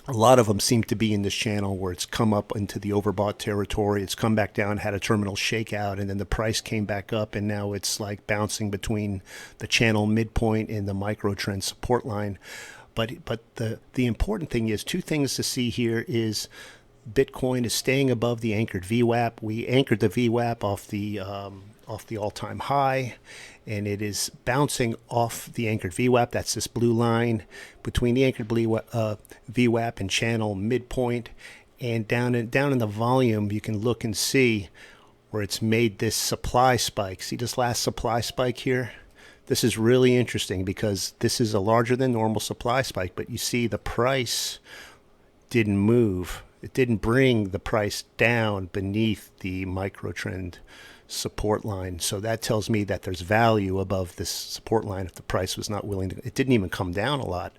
A lot of them seem to be in this channel where it's come up into the overbought territory. It's come back down, had a terminal shakeout, and then the price came back up, and now it's like bouncing between the channel midpoint and the micro trend support line. But the important thing is two things to see here is Bitcoin is staying above the anchored VWAP. We anchored the VWAP off the all-time high, and it is bouncing off the anchored VWAP. That's this blue line between the anchored VWAP and channel midpoint, and down in the volume, you can look and see where it's made this supply spike. See this last supply spike here? This is really interesting because this is a larger than normal supply spike, but you see the price didn't move. It didn't bring the price down beneath the microtrend support line. So that tells me that there's value above this support line if the price was not willing to. It didn't even come down a lot.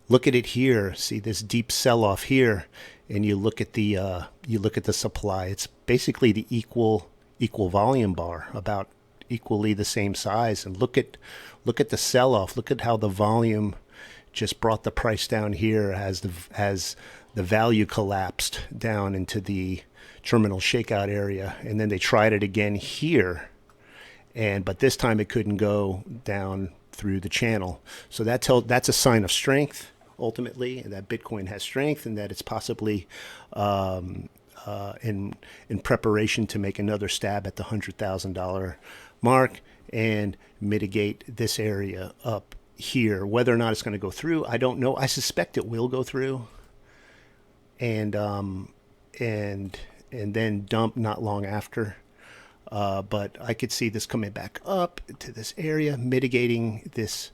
Look at it here. See this deep sell-off here, and you look at the supply. It's basically the equal volume bar, about equally the same size. And look at the sell-off. Look at how the volume just brought the price down here as the value collapsed down into the terminal shakeout area, and then they tried it again here, but this time it couldn't go down through the channel. So that's a sign of strength ultimately, and that Bitcoin has strength, and that it's possibly in preparation to make another stab at the $100,000 mark and mitigate this area up here. Whether or not it's going to go through, I don't know. I suspect it will go through, and then dump not long after. But I could see this coming back up to this area, mitigating this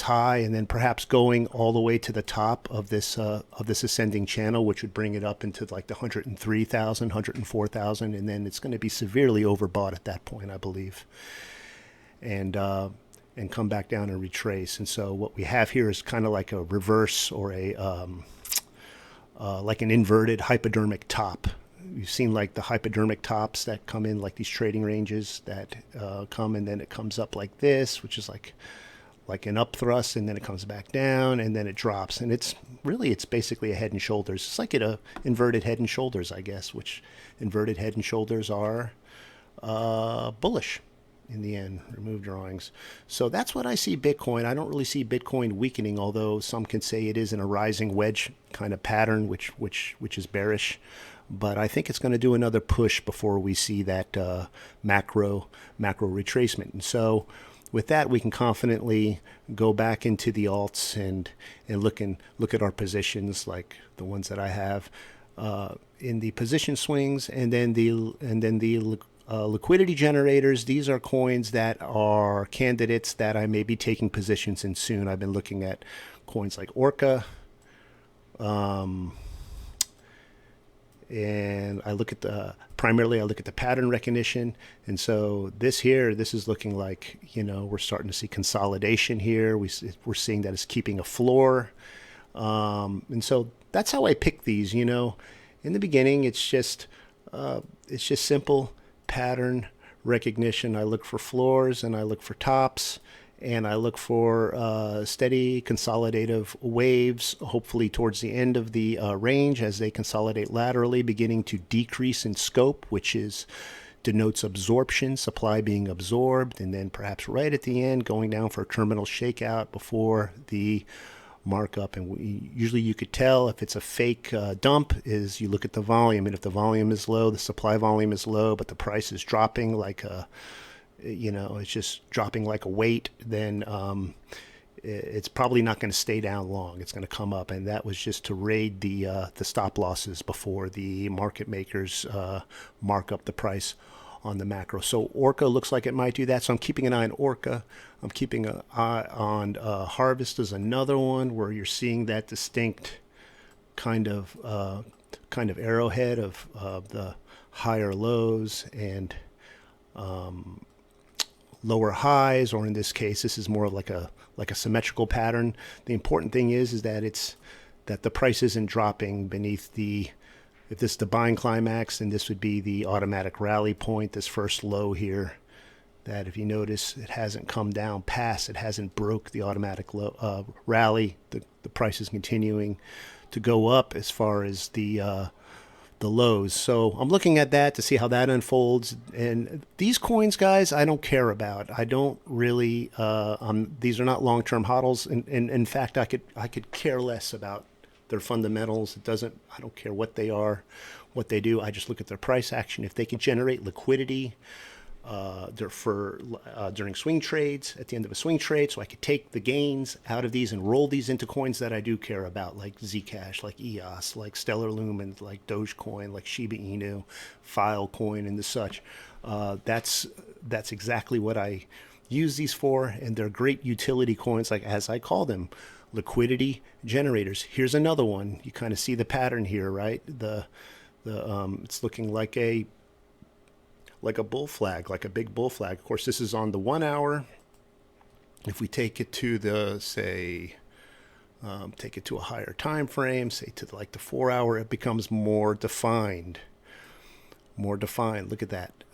high, and then perhaps going all the way to the top of this ascending channel, which would bring it up into like the 103,000, 104,000, and then it's going to be severely overbought at that point, I believe, and come back down and retrace. And so what we have here is kind of like a reverse, or a like an inverted hypodermic top. You've seen like the hypodermic tops that come in like these trading ranges that come, and then it comes up like this, which is like an up thrust, and then it comes back down, and then it drops. And it's basically a head and shoulders. It's like a inverted head and shoulders, I guess, which inverted head and shoulders are bullish in the end. Remove drawings. So that's what I see Bitcoin. I don't really see Bitcoin weakening, although some can say it is in a rising wedge kind of pattern, which is bearish. But I think it's going to do another push before we see that macro retracement. And so with that, we can confidently go back into the alts and look at our positions, like the ones that I have in the position swings, and then the liquidity generators. These are coins that are candidates that I may be taking positions in soon. I've been looking at coins like Orca, and I look at primarily I look at the pattern recognition. And so this is looking like, we're starting to see consolidation here. We're seeing that it's keeping a floor, and so that's how I pick these. In the beginning, it's just simple pattern recognition. I look for floors and I look for tops, and I look for steady consolidative waves, hopefully towards the end of the range as they consolidate laterally, beginning to decrease in scope, which denotes absorption, supply being absorbed, and then perhaps right at the end going down for a terminal shakeout before the markup. And usually you could tell if it's a fake dump is you look at the volume, and if the volume is low, the supply volume is low, but the price is dropping like it's just dropping like a weight, then it's probably not going to stay down long. It's going to come up, and that was just to raid the stop losses before the market makers mark up the price on the macro. So Orca looks like it might do that. So I'm keeping an eye on Orca. I'm keeping an eye on Harvest is another one where you're seeing that distinct kind of arrowhead of the higher lows and lower highs, or in this case, this is more of like a symmetrical pattern. The important thing is that the price isn't dropping beneath if this is the buying climax, then this would be the automatic rally point, this first low here that if you notice, it hasn't come down past, it hasn't broke the automatic rally. The price is continuing to go up as far as the lows. So I'm looking at that to see how that unfolds. And these coins, guys, I don't care about. I don't really. These are not long-term hodls. In fact, I could care less about their fundamentals. It doesn't. I don't care what they are, what they do. I just look at their price action. If they can generate liquidity during swing trades, at the end of a swing trade, so I could take the gains out of these and roll these into coins that I do care about, like Zcash, like EOS, like Stellar Lumen, like Dogecoin, like Shiba Inu, Filecoin, and the such. That's exactly what I use these for, and they're great utility coins, like as I call them, liquidity generators. Here's another one. You kind of see the pattern here, right? It's looking like a bull flag, like a big bull flag. Of course, this is on the 1 hour. If we take it to the, say, take it to a higher time frame, say to like the 4 hour, it becomes more defined. Look at that.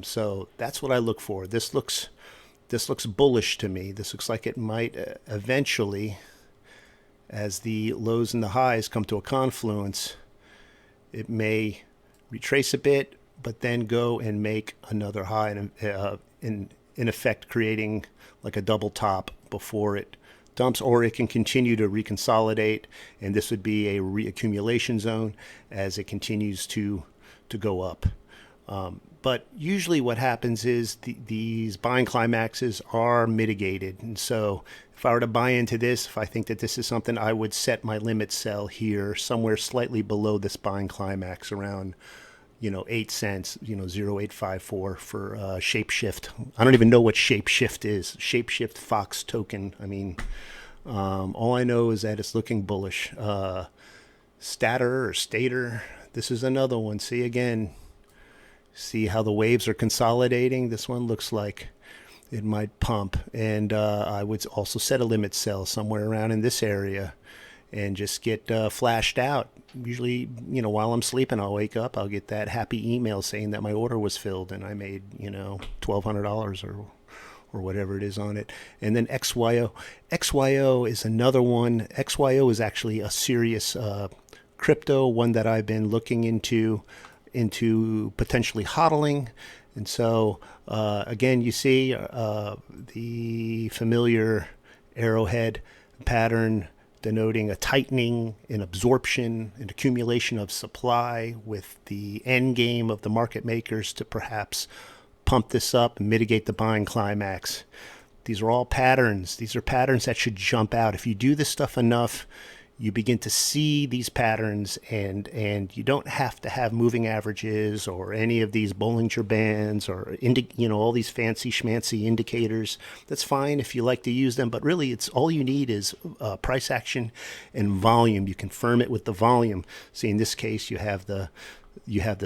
So that's what I look for. This looks bullish to me. This looks like it might eventually, as the lows and the highs come to a confluence, it may retrace a bit, but then go and make another high, in effect creating like a double top before it dumps, or it can continue to reconsolidate, and this would be a reaccumulation zone as it continues to go up. But usually what happens is these buying climaxes are mitigated, and so if I were to buy into this, if I think that this is something, I would set my limit sell here somewhere slightly below this buying climax, around 8 cents, 0.854 for Shapeshift. I don't even know what Shapeshift is. Shapeshift Fox token. I mean, all I know is that it's looking bullish. Stater. This is another one. See how the waves are consolidating. This one looks like it might pump. And I would also set a limit sell somewhere around in this area and just get flashed out. Usually, while I'm sleeping, I'll wake up, I'll get that happy email saying that my order was filled and I made, $1,200 or whatever it is on it. And then XYO. XYO is another one. XYO is actually a serious crypto, one that I've been looking into potentially hodling. And so, again, you see the familiar arrowhead pattern denoting a tightening, an absorption, an accumulation of supply, with the end game of the market makers to perhaps pump this up and mitigate the buying climax. These are all patterns. These are patterns that should jump out. If you do this stuff enough, you begin to see these patterns, and you don't have to have moving averages or any of these Bollinger Bands or all these fancy schmancy indicators. That's fine if you like to use them, but really it's all you need is price action and volume. You confirm it with the volume. See, in this case, you have the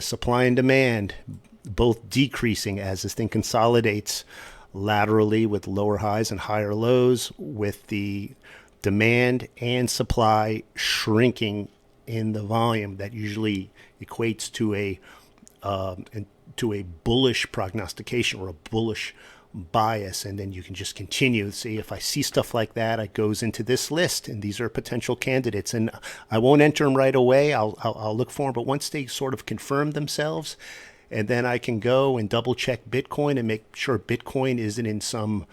supply and demand both decreasing as this thing consolidates laterally with lower highs and higher lows, with the demand and supply shrinking in the volume. That usually equates to a bullish prognostication or a bullish bias, and then you can just continue. See, if I see stuff like that, it goes into this list, and these are potential candidates. And I won't enter them right away. I'll look for them, but once they sort of confirm themselves, and then I can go and double check Bitcoin and make sure Bitcoin isn't in some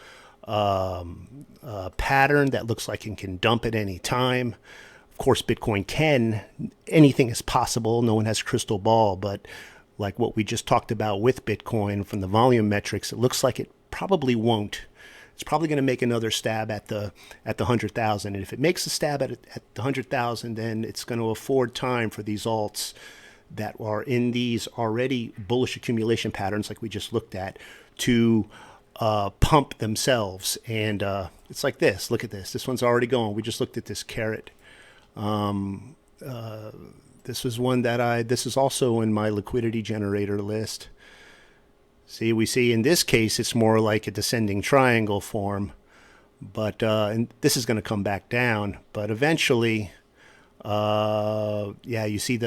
pattern that looks like it can dump at any time. Of course, Bitcoin anything is possible. No one has a crystal ball, but like what we just talked about with Bitcoin from the volume metrics, it looks like it probably won't. It's probably going to make another stab at the 100,000. And if it makes a stab at the 100,000, then it's going to afford time for these alts that are in these already bullish accumulation patterns, like we just looked at, to pump themselves. And it's like this. Look at this. This one's already going. We just looked at this carrot. This is one that this is also in my liquidity generator list. See, we see in this case, it's more like a descending triangle form, but and this is going to come back down. But eventually, yeah, you see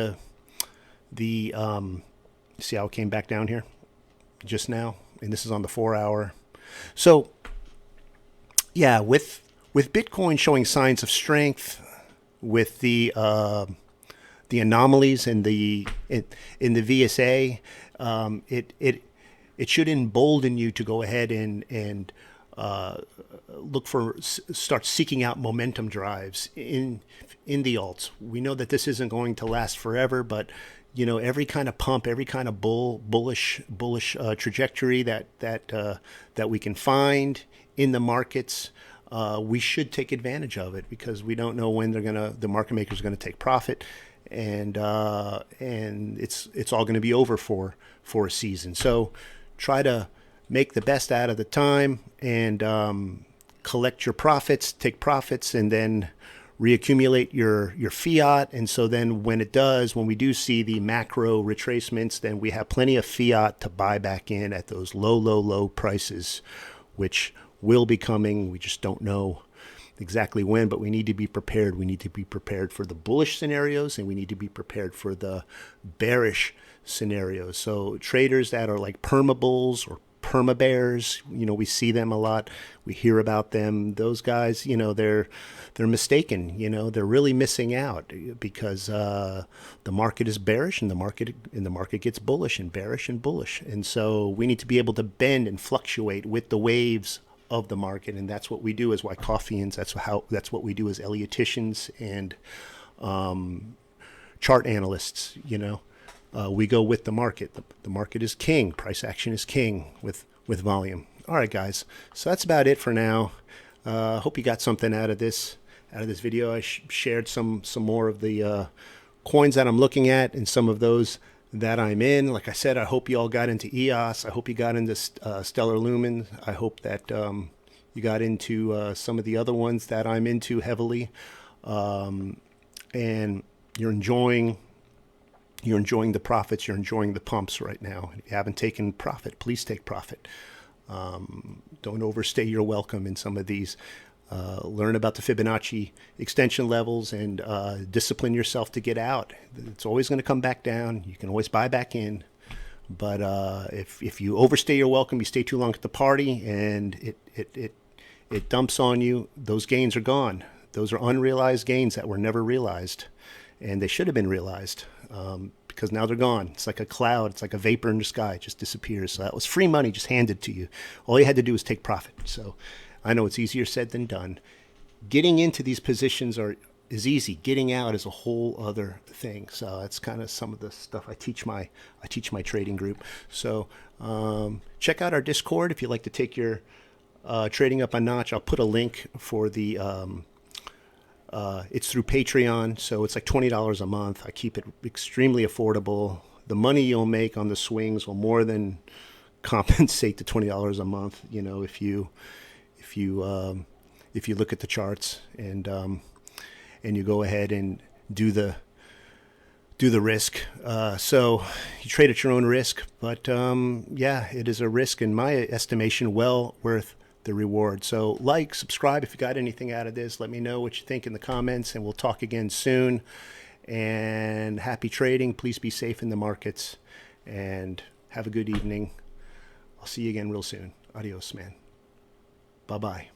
see how it came back down here just now? And this is on the 4 hour. So yeah, with Bitcoin showing signs of strength, with the anomalies in the VSA, it should embolden you to go ahead and look for start seeking out momentum drives in the alts. We know that this isn't going to last forever, but every kind of pump, every kind of bullish trajectory that we can find in the markets, we should take advantage of it, because we don't know when the market makers are gonna take profit, and it's all gonna be over for a season. So try to make the best out of the time, and collect your profits, take profits, and then reaccumulate your fiat. And so then when we do see the macro retracements, then we have plenty of fiat to buy back in at those low prices, which will be coming. We just don't know exactly when, but we need to be prepared. We need to be prepared for the bullish scenarios, and we need to be prepared for the bearish scenarios. So traders that are like perma-bulls or perma-bears, we see them a lot. We hear about them. Those guys, they're mistaken. They're really missing out, because the market is bearish, and the market gets bullish and bearish and bullish. And so we need to be able to bend and fluctuate with the waves of the market, and that's what we do as Wyckofians. That's what we do as Elioticians and chart analysts. We go with the market. The market is king. Price action is king with volume. All right, guys. So that's about it for now. Hope you got something out of this video. I shared some more of the coins that I'm looking at, and some of those that I'm in. Like I said, I hope you all got into EOS. I hope you got into Stellar Lumen. I hope that you got into some of the other ones that I'm into heavily, and you're enjoying the profits. You're enjoying the pumps right now. If you haven't taken profit, please take profit. Don't overstay your welcome in some of these. Learn about the Fibonacci extension levels, and discipline yourself to get out. It's always going to come back down. You can always buy back in. But if you overstay your welcome, you stay too long at the party, and it dumps on you, those gains are gone. Those are unrealized gains that were never realized, and they should have been realized, because now they're gone. It's like a cloud. It's like a vapor in the sky. It just disappears. So that was free money just handed to you. All you had to do was take profit. So I know it's easier said than done. Getting into these positions is easy. Getting out is a whole other thing. So that's kind of some of the stuff I teach my trading group. So check out our Discord if you'd like to take your trading up a notch. I'll put a link for the it's through Patreon, so it's like $20 a month. I keep it extremely affordable. The money you'll make on the swings will more than compensate the $20 a month. If you look at the charts, and you go ahead and do the risk. So you trade at your own risk, but yeah, it is a risk in my estimation, well worth the reward. So subscribe if you got anything out of this. Let me know what you think in the comments, and we'll talk again soon. And happy trading. Please be safe in the markets, and have a good evening. I'll see you again real soon. Adios, man. Bye-bye.